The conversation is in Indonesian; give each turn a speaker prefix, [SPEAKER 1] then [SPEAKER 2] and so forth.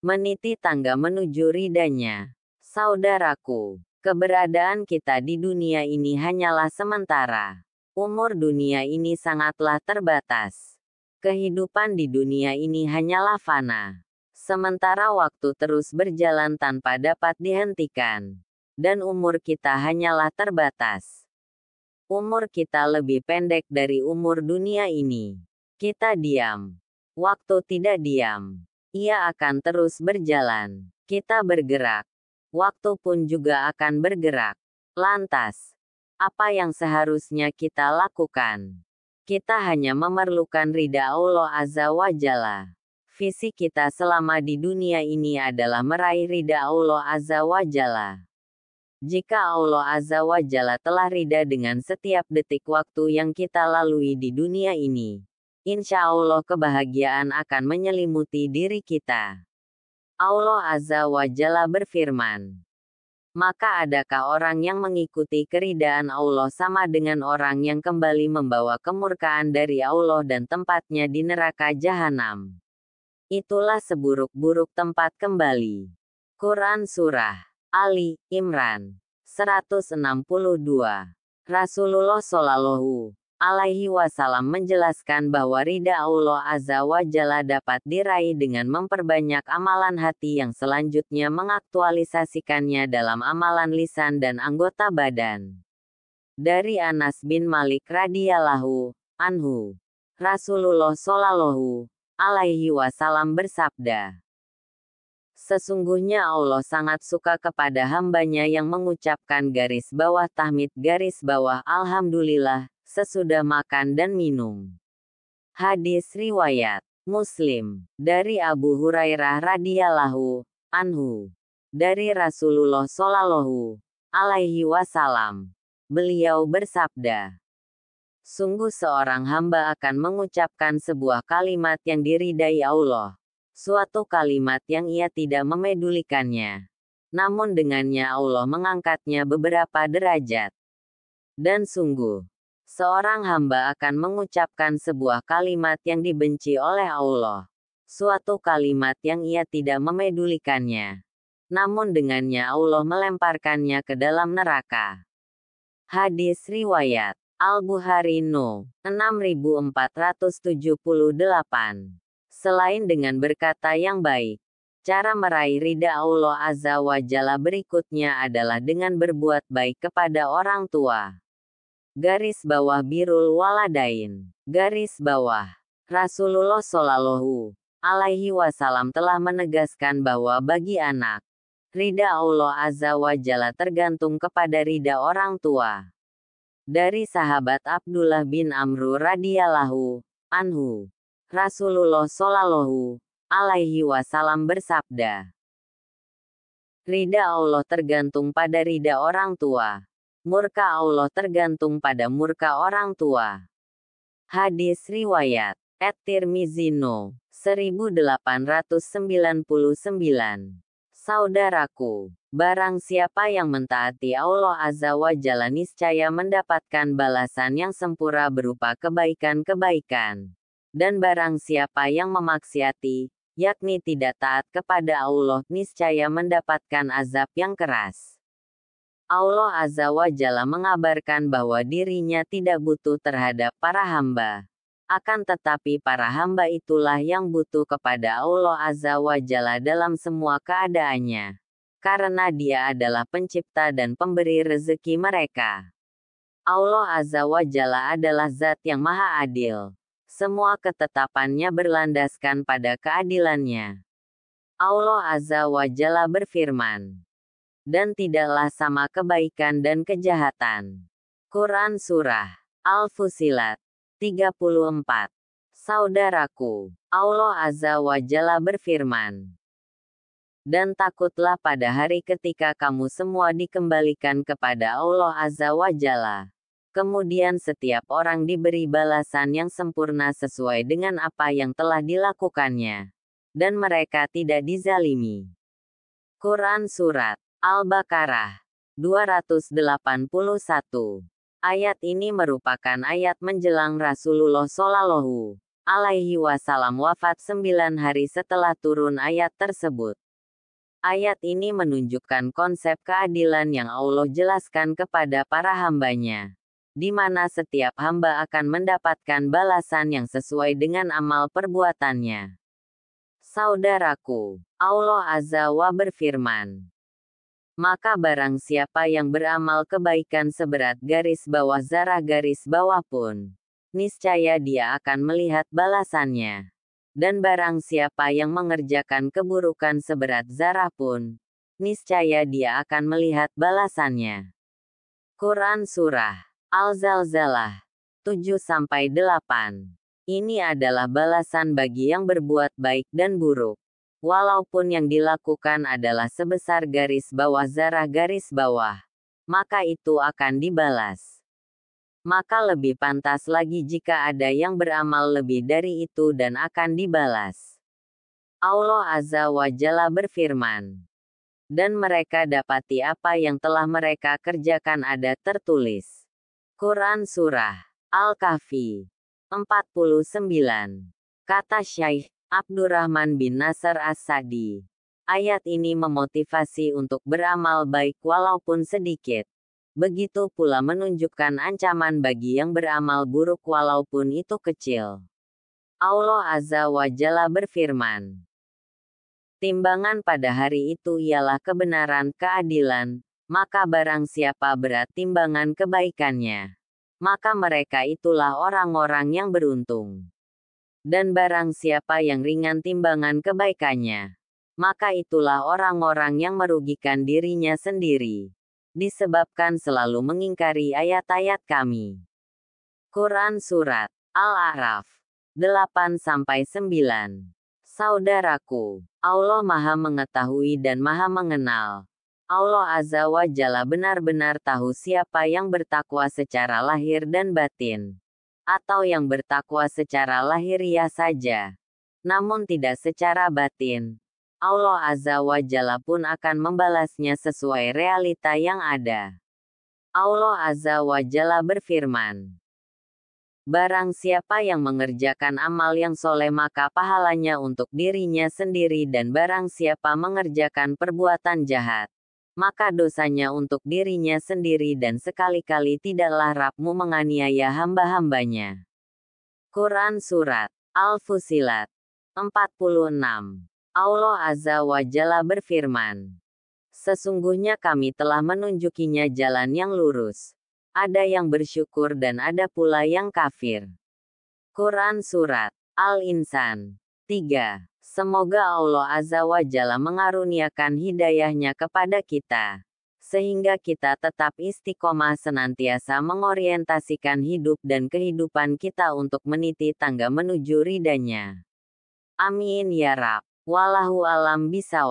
[SPEAKER 1] meniti tangga menuju ridanya. Saudaraku, keberadaan kita di dunia ini hanyalah sementara. Umur dunia ini sangatlah terbatas. Kehidupan di dunia ini hanyalah fana. Sementara waktu terus berjalan tanpa dapat dihentikan. Dan umur kita hanyalah terbatas. Umur kita lebih pendek dari umur dunia ini. Kita diam. Waktu tidak diam. Ia akan terus berjalan. Kita bergerak. Waktu pun juga akan bergerak. Lantas, apa yang seharusnya kita lakukan? Kita hanya memerlukan ridha Allah Azza wa Jalla. Visi kita selama di dunia ini adalah meraih ridha Allah Azza wa Jalla. Jika Allah Azza wa Jalla telah ridha dengan setiap detik waktu yang kita lalui di dunia ini, insya Allah kebahagiaan akan menyelimuti diri kita. Allah Azza wa Jalla berfirman, maka adakah orang yang mengikuti keridaan Allah sama dengan orang yang kembali membawa kemurkaan dari Allah dan tempatnya di neraka jahanam? Itulah seburuk-buruk tempat kembali. Quran Surah Ali Imran 162. Rasulullah Shallallahu Alaihi Wasallam menjelaskan bahwa ridha Allah Azza wa Jalla dapat diraih dengan memperbanyak amalan hati yang selanjutnya mengaktualisasikannya dalam amalan lisan dan anggota badan. Dari Anas bin Malik radhiyallahu anhu, Rasulullah Shallallahu Alaihi Wasallam bersabda, sesungguhnya Allah sangat suka kepada hambanya yang mengucapkan garis bawah tahmid garis bawah alhamdulillah sesudah makan dan minum. Hadis riwayat Muslim, dari Abu Hurairah radhiyallahu anhu, dari Rasulullah Shallallahu Alaihi Wasallam, beliau bersabda, sungguh seorang hamba akan mengucapkan sebuah kalimat yang diridai Allah, suatu kalimat yang ia tidak memedulikannya, namun dengannya Allah mengangkatnya beberapa derajat. Dan sungguh, seorang hamba akan mengucapkan sebuah kalimat yang dibenci oleh Allah, suatu kalimat yang ia tidak memedulikannya, namun dengannya Allah melemparkannya ke dalam neraka. Hadis riwayat Al-Bukhari No. 6478. Selain dengan berkata yang baik, cara meraih ridha Allah Azza wa Jalla berikutnya adalah dengan berbuat baik kepada orang tua. Garis bawah birrul waladain. Garis bawah. Rasulullah Shallallahu Alaihi Wasallam telah menegaskan bahwa bagi anak, ridha Allah Azza wa Jalla tergantung kepada ridha orang tua. Dari sahabat Abdullah bin Amr radhiyallahu anhu, Rasulullah Shallallahu Alaihi Wasallam bersabda, ridha Allah tergantung pada ridha orang tua. Murka Allah tergantung pada murka orang tua. Hadis riwayat At-Tirmizi No. 1899. Saudaraku, barang siapa yang mentaati Allah Azza wa Jalla niscaya mendapatkan balasan yang sempurna berupa kebaikan-kebaikan. Dan barang siapa yang memaksiati, yakni tidak taat kepada Allah, niscaya mendapatkan azab yang keras. Allah Azza wa Jalla mengabarkan bahwa dirinya tidak butuh terhadap para hamba. Akan tetapi para hamba itulah yang butuh kepada Allah Azza wa Jalla dalam semua keadaannya. Karena Dia adalah pencipta dan pemberi rezeki mereka. Allah Azza wa Jalla adalah zat yang maha adil. Semua ketetapannya berlandaskan pada keadilannya. Allah Azza wa Jalla berfirman, dan tidaklah sama kebaikan dan kejahatan. Quran Surah Al-Fusilat 34. Saudaraku, Allah Azza wa Jalla berfirman, dan takutlah pada hari ketika kamu semua dikembalikan kepada Allah Azza wa Jalla. Kemudian setiap orang diberi balasan yang sempurna sesuai dengan apa yang telah dilakukannya. Dan mereka tidak dizalimi. Quran Surat Al-Baqarah 281. Ayat ini merupakan ayat menjelang Rasulullah Shallallahu alaihi wasallam wafat 9 hari setelah turun ayat tersebut. Ayat ini menunjukkan konsep keadilan yang Allah jelaskan kepada para hambanya, di mana setiap hamba akan mendapatkan balasan yang sesuai dengan amal perbuatannya. Saudaraku, Allah Azza wa berfirman, maka barang siapa yang beramal kebaikan seberat garis bawah zarah garis bawah pun, niscaya dia akan melihat balasannya. Dan barang siapa yang mengerjakan keburukan seberat zarah pun, niscaya dia akan melihat balasannya. Quran Surah Al-Zalzalah 7-8. Ini adalah balasan bagi yang berbuat baik dan buruk. Walaupun yang dilakukan adalah sebesar garis bawah zarah garis bawah, maka itu akan dibalas. Maka lebih pantas lagi jika ada yang beramal lebih dari itu dan akan dibalas. Allah Azza wa Jalla berfirman, dan mereka dapati apa yang telah mereka kerjakan ada tertulis. Quran Surah Al-Kahfi 49. Kata Syaikh Abdurrahman bin Nasr As-Sa'di, ayat ini memotivasi untuk beramal baik walaupun sedikit. Begitu pula menunjukkan ancaman bagi yang beramal buruk walaupun itu kecil. Allah Azza wa Jalla berfirman, timbangan pada hari itu ialah kebenaran keadilan, maka barang siapa berat timbangan kebaikannya, maka mereka itulah orang-orang yang beruntung. Dan barang siapa yang ringan timbangan kebaikannya, maka itulah orang-orang yang merugikan dirinya sendiri, disebabkan selalu mengingkari ayat-ayat kami. Quran Surat Al-A'raf 8-9. Saudaraku, Allah Maha Mengetahui dan Maha Mengenal. Allah Azza wa Jalla benar-benar tahu siapa yang bertakwa secara lahir dan batin, atau yang bertakwa secara lahiriah saja, namun tidak secara batin. Allah Azza wa Jalla pun akan membalasnya sesuai realita yang ada. Allah Azza wa Jalla berfirman, barang siapa yang mengerjakan amal yang soleh maka pahalanya untuk dirinya sendiri dan barang siapa mengerjakan perbuatan jahat, maka dosanya untuk dirinya sendiri dan sekali-kali tidaklah Rabb-Mu menganiaya hamba-hambanya. Quran Surat Al-Fusilat 46. Allah Azza wa Jalla berfirman, sesungguhnya kami telah menunjukinya jalan yang lurus. Ada yang bersyukur dan ada pula yang kafir. Quran Surat Al-Insan 3. Semoga Allah Azza wa Jalla mengaruniakan hidayahnya kepada kita, sehingga kita tetap istiqomah senantiasa mengorientasikan hidup dan kehidupan kita untuk meniti tangga menuju ridha-Nya. Amin ya Rabb. Wallahu alam bisawab.